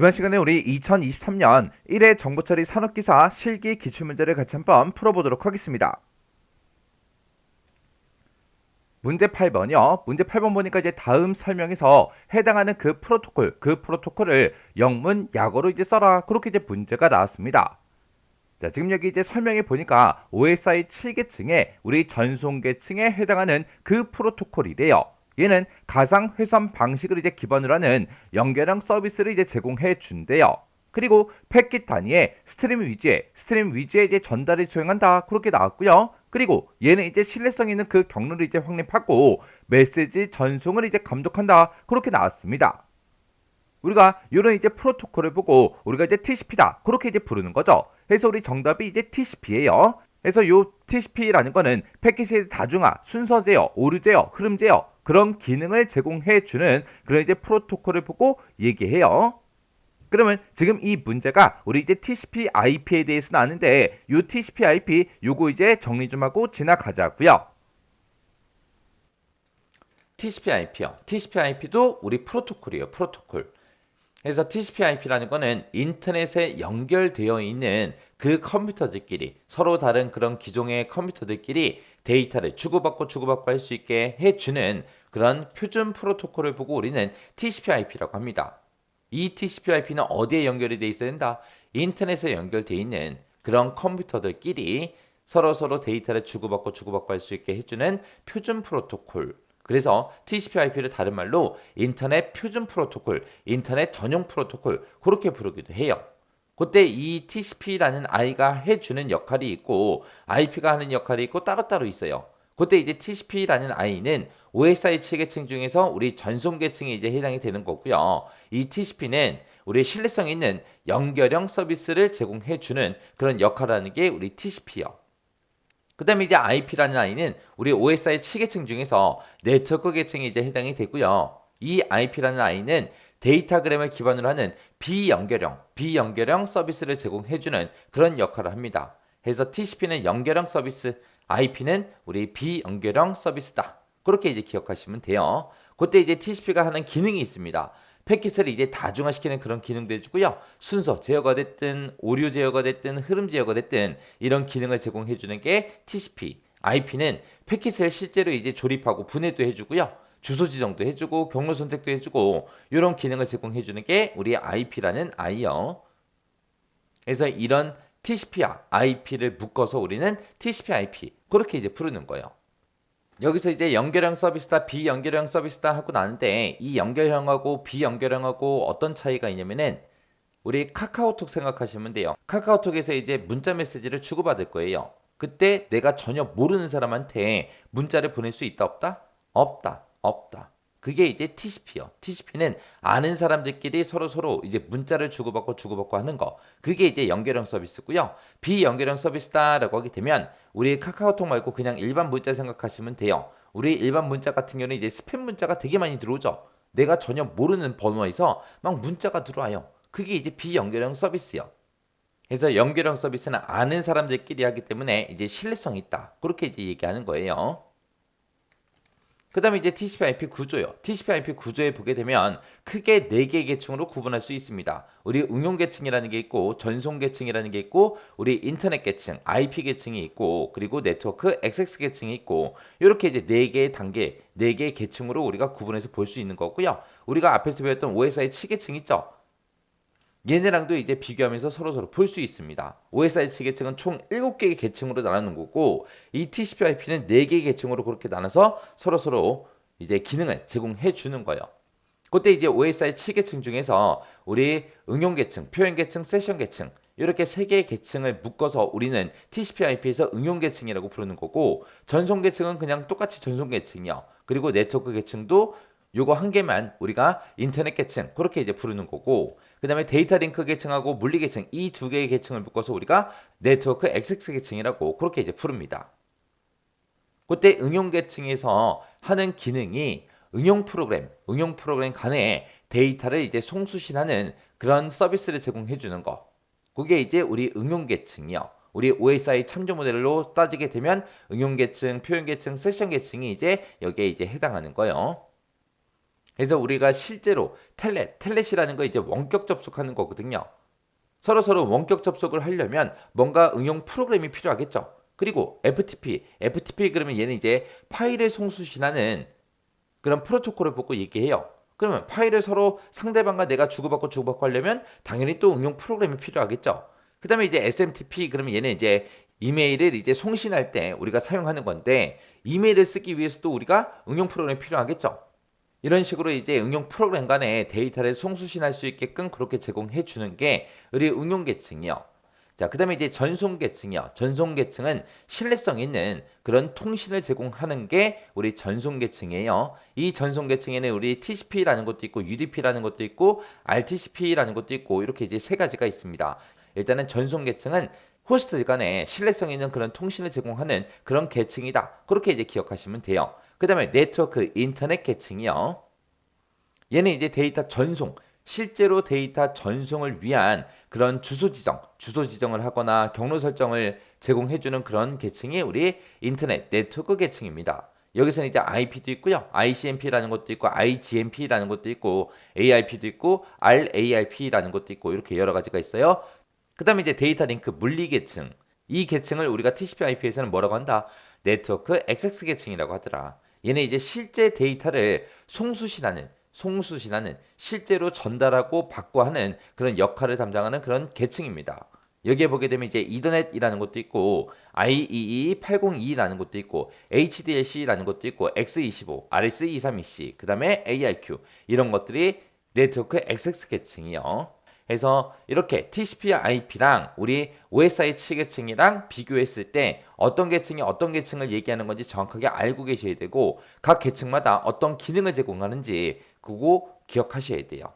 이번 시간에 우리 2023년 1회 정보처리 산업기사 실기 기출문제를 같이 한번 풀어보도록 하겠습니다. 문제 8번이요. 문제 8번 보니까 이제 다음 설명에서 해당하는 그 프로토콜을 영문, 약어로 이제 써라. 그렇게 이제 문제가 나왔습니다. 자, 지금 여기 이제 설명해 보니까 OSI 7계층에 우리 전송계층에 해당하는 그 프로토콜이래요. 얘는 가상 회선 방식을 이제 기반으로 하는 연결형 서비스를 이제 제공해 준대요. 그리고 패킷 단위의 스트림 위주의 이제 전달을 수행한다. 그렇게 나왔고요. 그리고 얘는 이제 신뢰성 있는 그 경로를 이제 확립하고 메시지 전송을 이제 감독한다. 그렇게 나왔습니다. 우리가 이런 이제 프로토콜을 보고 우리가 이제 TCP다 그렇게 이제 부르는 거죠. 그래서 우리 정답이 이제 TCP예요. 그래서 요 TCP라는 거는 패킷의 다중화, 순서 제어, 오류 제어, 흐름 제어 그런 기능을 제공해 주는 그런 이제 프로토콜을 보고 얘기해요. 그러면 지금 이 문제가 우리 이제 TCP/IP에 대해서 나왔는데 요 TCP/IP 요거 이제 정리 좀 하고 지나가자고요. TCP/IP요. TCP/IP도 우리 프로토콜이에요. 프로토콜. 그래서 TCP/IP라는 거는 인터넷에 연결되어 있는 그 컴퓨터들끼리 서로 다른 그런 기종의 컴퓨터들끼리 데이터를 주고받고 할 수 있게 해주는 그런 표준 프로토콜을 보고 우리는 TCP/IP라고 합니다. 이 TCP/IP는 어디에 연결이 돼 있어야 된다? 인터넷에 연결되어 있는 그런 컴퓨터들끼리 서로 데이터를 주고받고 할 수 있게 해주는 표준 프로토콜. 그래서 TCP/IP를 다른 말로 인터넷 표준 프로토콜, 인터넷 전용 프로토콜 그렇게 부르기도 해요. 그때 이 TCP라는 I가 해주는 역할이 있고 IP가 하는 역할이 있고 따로따로 있어요. 그때 이제 TCP라는 I는 OSI 7계층 중에서 우리 전송 계층에 이제 해당이 되는 거고요. 이 TCP는 우리 신뢰성 있는 연결형 서비스를 제공해주는 그런 역할을 하는 게 우리 TCP요. 그 다음에 이제 IP라는 I는 우리 OSI 7계층 중에서 네트워크 계층에 이제 해당이 되고요. 이 IP라는 I는 데이터그램을 기반으로 하는 비연결형 서비스를 제공해주는 그런 역할을 합니다. 그래서 TCP는 연결형 서비스, IP는 우리 비연결형 서비스다. 그렇게 이제 기억하시면 돼요. 그때 이제 TCP가 하는 기능이 있습니다. 패킷을 이제 다중화시키는 그런 기능도 해주고요. 순서 제어가 됐든 오류 제어가 됐든 흐름 제어가 됐든 이런 기능을 제공해 주는 게 TCP. IP는 패킷을 실제로 이제 조립하고 분해도 해주고요. 주소 지정도 해주고 경로 선택도 해주고 이런 기능을 제공해 주는 게 우리 IP라는 I요. 그래서 이런 TCP와 IP를 묶어서 우리는 TCP/IP 그렇게 이제 부르는 거예요. 여기서 이제 연결형 서비스다, 비연결형 서비스다 하고 나는데 이 연결형하고 비연결형하고 어떤 차이가 있냐면은 우리 카카오톡 생각하시면 돼요. 카카오톡에서 이제 문자 메시지를 주고받을 거예요. 그때 내가 전혀 모르는 사람한테 문자를 보낼 수 있다, 없다? 없다, 없다. 그게 이제 TCP요. TCP는 아는 사람들끼리 서로 이제 문자를 주고받고 하는 거. 그게 이제 연결형 서비스고요. 비연결형 서비스다라고 하게 되면 우리 카카오톡 말고 그냥 일반 문자 생각하시면 돼요. 우리 일반 문자 같은 경우는 이제 스팸 문자가 되게 많이 들어오죠. 내가 전혀 모르는 번호에서 막 문자가 들어와요. 그게 이제 비연결형 서비스요. 그래서 연결형 서비스는 아는 사람들끼리 하기 때문에 이제 신뢰성이 있다. 그렇게 이제 얘기하는 거예요. 그 다음에 이제 TCP/IP 구조요. TCP/IP 구조에 보게 되면 크게 4개의 계층으로 구분할 수 있습니다. 우리 응용 계층이라는 게 있고 전송 계층이라는 게 있고 우리 인터넷 계층, IP 계층이 있고 그리고 네트워크 XX 계층이 있고 이렇게 이제 4개의 단계, 4개의 계층으로 우리가 구분해서 볼 수 있는 거고요. 우리가 앞에서 배웠던 OSI 7계층 있죠? 얘네랑도 이제 비교하면서 서로 볼 수 있습니다. OSI 계층은 총 7개의 계층으로 나누는 거고 이 TCP/IP는 4개의 계층으로 그렇게 나눠서 서로 이제 기능을 제공해 주는 거예요. 그때 이제 OSI 7계층 중에서 우리 응용 계층, 표현 계층, 세션 계층 이렇게 3개의 계층을 묶어서 우리는 TCP/IP에서 응용 계층이라고 부르는 거고 전송 계층은 그냥 똑같이 전송 계층이요. 그리고 네트워크 계층도 요거 한 개만 우리가 인터넷 계층 그렇게 이제 부르는 거고 그 다음에 데이터 링크 계층하고 물리 계층 이 2개의 계층을 묶어서 우리가 네트워크 XX 계층이라고 그렇게 이제 부릅니다. 그때 응용 계층에서 하는 기능이 응용 프로그램 간에 데이터를 이제 송수신하는 그런 서비스를 제공해 주는 거. 그게 이제 우리 응용 계층이요. 우리 OSI 참조 모델로 따지게 되면 응용 계층, 표현 계층, 세션 계층이 이제 여기에 이제 해당하는 거예요. 그래서 우리가 실제로 텔넷이라는 거 이제 원격 접속하는 거거든요. 서로 원격 접속을 하려면 뭔가 응용 프로그램이 필요하겠죠. 그리고 FTP 그러면 얘는 이제 파일을 송수신하는 그런 프로토콜을 보고 얘기해요. 그러면 파일을 서로 상대방과 내가 주고받고 하려면 당연히 또 응용 프로그램이 필요하겠죠. 그 다음에 이제 SMTP 그러면 얘는 이제 이메일을 이제 송신할 때 우리가 사용하는 건데 이메일을 쓰기 위해서도 우리가 응용 프로그램이 필요하겠죠. 이런 식으로 이제 응용 프로그램 간에 데이터를 송수신할 수 있게끔 그렇게 제공해 주는 게 우리 응용 계층이요. 자, 그 다음에 이제 전송 계층이요. 전송 계층은 신뢰성 있는 그런 통신을 제공하는 게 우리 전송 계층이에요. 이 전송 계층에는 우리 TCP라는 것도 있고 UDP라는 것도 있고 RTCP라는 것도 있고 이렇게 이제 세 가지가 있습니다. 일단은 전송 계층은 호스트 간에 신뢰성 있는 그런 통신을 제공하는 그런 계층이다. 그렇게 이제 기억하시면 돼요. 그 다음에 네트워크 인터넷 계층이요. 얘는 이제 데이터 전송, 실제로 데이터 전송을 위한 그런 주소 지정을 하거나 경로 설정을 제공해주는 그런 계층이 우리 인터넷 네트워크 계층입니다. 여기서는 이제 IP도 있고요, ICMP라는 것도 있고, IGMP라는 것도 있고, ARP도 있고, RARP라는 것도 있고, 이렇게 여러 가지가 있어요. 그 다음에 이제 데이터 링크 물리 계층. 이 계층을 우리가 TCP/IP에서는 뭐라고 한다? 네트워크 액세스 계층이라고 하더라. 얘는 이제 실제 데이터를 송수신하는 실제로 전달하고 받고 하는 그런 역할을 담당하는 그런 계층입니다. 여기에 보게 되면 이제 이더넷이라는 것도 있고 IEEE802라는 것도 있고 HDLC라는 것도 있고 X25, RS232C, 그 다음에 ARQ 이런 것들이 네트워크 액세스 계층이요. 그래서 이렇게 TCP/IP랑 우리 OSI 측계층이랑 비교했을 때 어떤 계층이 어떤 계층을 얘기하는 건지 정확하게 알고 계셔야 되고 각 계층마다 어떤 기능을 제공하는지 그거 기억하셔야 돼요.